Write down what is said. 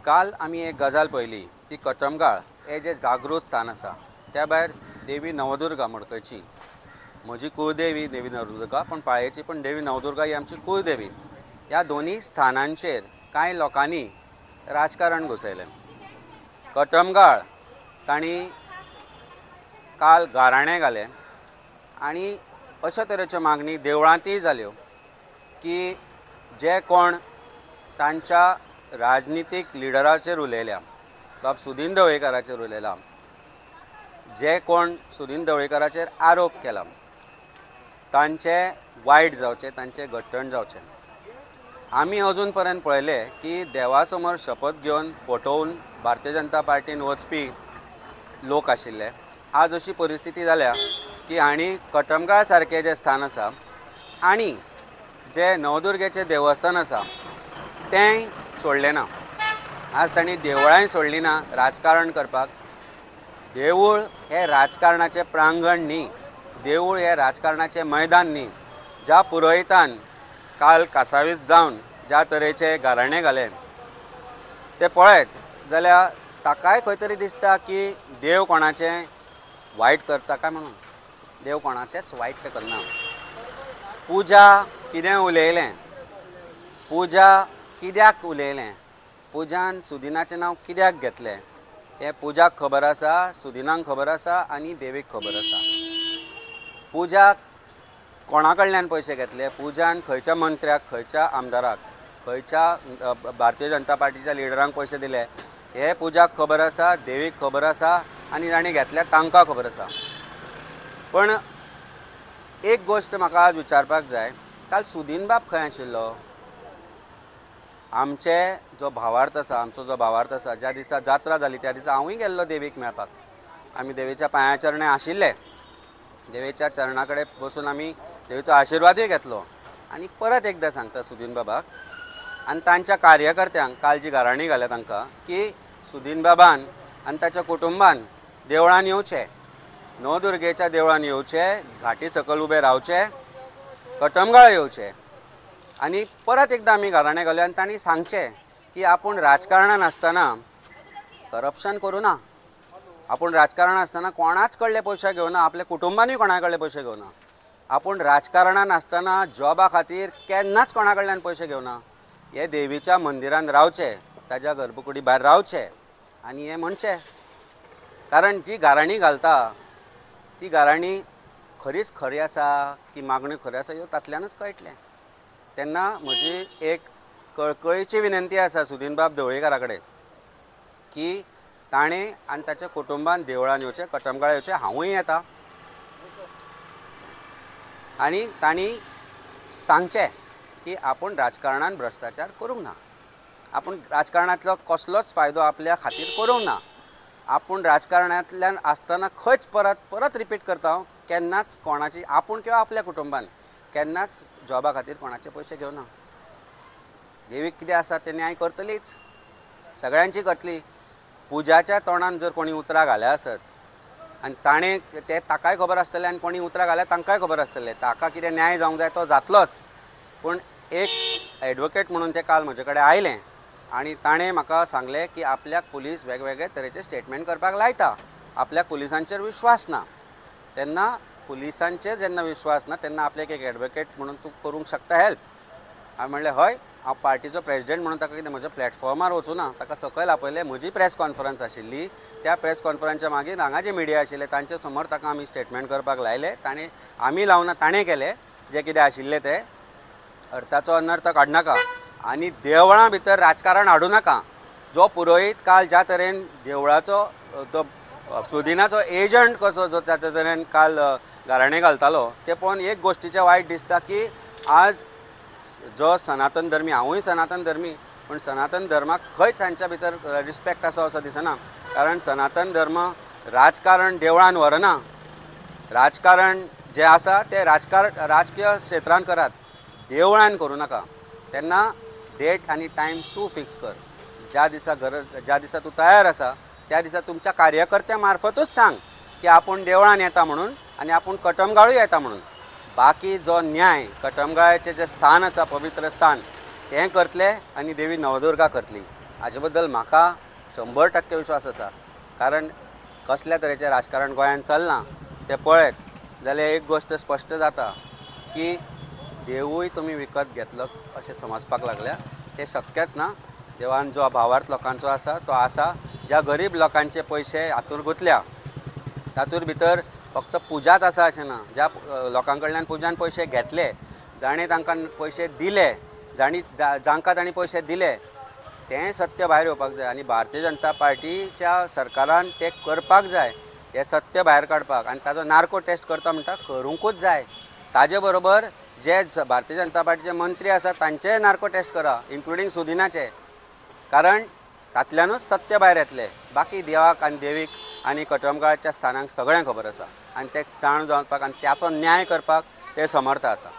काल आमी एक गजाल पळयली की कटमगाळ हे जे जागृत स्थान आसा त्या भायर देवी नवदुर्गा मडकयची म्हजी कुळदेवी देवी नवदुर्गा पण पाळयेची पण देवी नवदुर्गा ही आमची कुळदेवी। ह्या दोनी स्थानांचेर कांय लोकांनी राजकारण घुसयलें। कटमगाळ तांणी काल गाराणें घालें आनी अशा तरेच्यो मागणी देवळांतय जाल्यो की जे कोण तांच्या राजनितीक लिडराचेर उलयल्या बाब सुदीन ढवळीकाराचेर उलयला, जे कोण सुदीन ढवळीकाराचेर आरोप केला तांचे वायट जावचें, तांचें घट्टण जावचें। आमी अजून पर्यंत पळयलें की देवा समोर शपथ घेवन फटोवन भारतीय जनता पार्टीन वचपी लोक आशिल्ले। आज अशी परिस्थिती जाल्या की हांणी कटमगाळ सारकें जें स्थान आसा आनी जे नवदुर्गेचें देवस्थान आसा तेंय सोडलें ना। आज तांणी देवळांय सोडलीं ना राजकारण करपाक। देवूळ हें राजकारणाचें प्रांगण न्ही, देवूळ हें राजकारणाचें मैदान न्ही। ज्या पुरोहितान काल कासावीस जावन ज्या तरेचें गाराणें घालें तें पळयत जाल्यार ताकाय खंय तरी दिसता की देव कोणाचें वायट करता काय म्हणून। देव कोणाचेंच वायट तें करना। पुजा कितें उलयलें, पुजा कित्याक उलयलें, पुजान सुदिनाचें नांव कित्याक घेतलें हें पुजाक खबर आसा, सुदिनाक खबर आसा आनी देवीक खबर आसा। पुजाक कोणा कडल्यान पयशे घेतले, पुजान खंयच्या मंत्र्याक, खंयच्या आमदाराक, खंयच्या भारतीय जनता पार्टीच्या लिडरांक पयशे दिले हें पुजाक खबर आसा, देवीक खबर आसा आनी तांणी घेतल्या तांकां खबर आसा। पण एक गोश्ट म्हाका आज विचारपाक जाय, काल सुदीन बाब खंय आशिल्लो? आमचे जो भावार्थ आसा, आमचो जो भावार्थ आसा, ज्या दिसा जात्रा जाली त्या दिसा हांवूय गेल्लो देवीक मेळपाक। आमी देवीच्या पांया चरणी आशिल्ले, देवीच्या चरणा कडेन बसून आमी देवीचो आशिर्वादूय घेतलो। आनी परत एकदां सांगता सुदीन बाबाक आनी तांच्या कार्यकर्त्यांक काल जी गाराणी घाल्या तांकां की सुदीन बाबान आनी ताच्या कुटुंबान देवळान येवचें, नवदुर्गेच्या देवळान येवचें, घाटी सकयल उबें रावचें, कटमगाळ येवचें। आनी परत एकदां आमी गाराणें घालें आनी तांणी सांगचें की आपूण राजकारणान आसतना करप्शन करूं ना, आपूण राजकारणान आसतना कोणाच कडले पयशे घेवना, आपल्या कुटुंबानूय कोणा कडले पयशे घेवना। आपूण राजकारणान आसतना जॉबा खातीर केन्नाच कोणा कडल्यान पयशे घेवना। हे देवीच्या मंदिरान रावचें, ताच्या गर्भकुडी भायर रावचें आनी हें म्हणचें। कारण जी गाराणी घालता ती गाराणी खरीच खरी आसा की मागण्यो खऱ्यो आसा ह्यो तातल्यानच कळटलें। तेन्ना म्हजी एक कळकळीची विनंती आसा सुदीन बाब ढवळीकारा कडेन की ताणें आनी ताच्या कुटुंबान देवळान येवचें, कटमगाळ येवचें, हांवूय येता। आनी तांणी सांगचें की आपूण राजकारणान भ्रश्टाचार करूंक ना, आपूण राजकारणांतलो कसलोच फायदो आपल्या खातीर करूंक ना। आपूण राजकारणांतल्यान आसतना खंयच परत रिपीट करता हांव, केन्नाच कोणाची आपूण किंवा आपल्या कुटुंबान केन्नाच जॉबा खातीर कोणाचे पयशे घेवना। देवीक कितें आसा तें न्याय करतलीच, सगळ्यांची करतली। पुजाच्या तोंडान जर कोणी उतरां घाल्या आसत आनी ताणें तें ताकाय खबर आसतलें आनी कोणी उतरां घाल्या तांकांय खबर आसतलें, ताका कितें न्याय जावंक जाय तो जातलोच। पूण एक एडवोकेट म्हणून ते काल म्हजे कडेन आयलें आनी ताणें म्हाका सांगलें की आपल्याक पुलीस वेगवेगळे तरेचे स्टेटमेंट करपाक लायता, आपल्याक पुलिसांचेर विश्वास ना। तेन्ना पुलिसांचेर जेन्ना विश्वास ना तेन्ना आपल्याक एक एडवोकेट म्हणून तूं करूंक शकता हेल्प? हांवें म्हणलें हय, हांव पार्टीचो प्रेसिडेंट म्हणून ताका कितें म्हज्या प्लॅटफॉर्मार वचूं ना, ताका सकयल आपयलें। म्हजी प्रेस कॉन्फरन्स आशिल्ली, त्या प्रेस कॉन्फरन्सच्या मागीर हांगा जे मिडिया आशिल्ले तांचे समोर ताका आमी स्टेटमेंट करपाक लायलें। ताणें आमी लावना, ताणें केलें जें कितें आशिल्लें तें। अर्थाचो अनर्थ काडनाका आनी देवळां भितर राजकारण हाडूं नाका। जो पुरोहीत काल ज्या तरेन देवळाचो तो सुदिनाचो एजंट कसो जो त्या तरेन काल गाराणें घालतालो तें पळोवन एक गोश्टीचें वायट दिसता की आज जो सनातन धर्मी, हांवूय सनातन धर्मी, पण सनातन धर्माक खंयच हांच्या भितर रिस्पेक्ट आसा असो दिसना। कारण सनातन धर्म राजकारण देवळान व्हरना। राजकारण जें आसा तें राजकीय क्षेत्रांत करात, देवळान करूं नाका। तेन्ना डेट आनी टायम तूं फिक्स कर। ज्या दिसा तूं तयार आसा त्या दिसा तुमच्या कार्यकर्त्यां मार्फतूच सांग की आपूण देवळान येता म्हणून आनी आपूण कटमगाळूय येता म्हणून। बाकी जो न्याय कटमगाळचें जें स्थान आसा, पवित्र स्थान, तें करतले आनी देवी नवदुर्गा करतली। हाजे बद्दल म्हाका 100% विश्वास आसा. कारण कसल्या तरेचें राजकारण गोंयांत चलना तें पळयत जाल्यार एक गोश्ट स्पश्ट जाता की देवूय तुमी विकत घेतलो अशें समजपाक लागल्या. तें शक्यच ना. देवान जो भावार्थ लोकांचो आसा तो आसा. ज्या गरीब लोकांचे पयशे हातूंत गुंतल्या तातूंत भितर फक्त पुजाच आसा अशें ना. ज्या लोकां कडल्यान पुजान पयशे घेतले, जाणीं तांकां पयशे दिले, जांकां तांणी पयशे दिले तें सत्य भायर येवपाक जाय. आनी भारतीय जनता पार्टीच्या सरकारान तें करपाक जाय. हें सत्य भायर काडपाक आनी ताजो नार्को टेस्ट करता म्हणटा करूंकूच जाय. ताजे बरोबर जे भारतीय जनता पार्टीचे मंत्री आसात तांचेय नार्को टेस्ट करा, इन्क्लुडींग सुदिनाचे. कारण तातल्यानूच सत्य भायर येतलें. बाकी देवाक आनी देवीक आनी कटमगाळच्या स्थानांक सगळें खबर आसा आनी तें जाण जावपाक आनी त्याचो न्याय करपाक ते समर्थ आसा.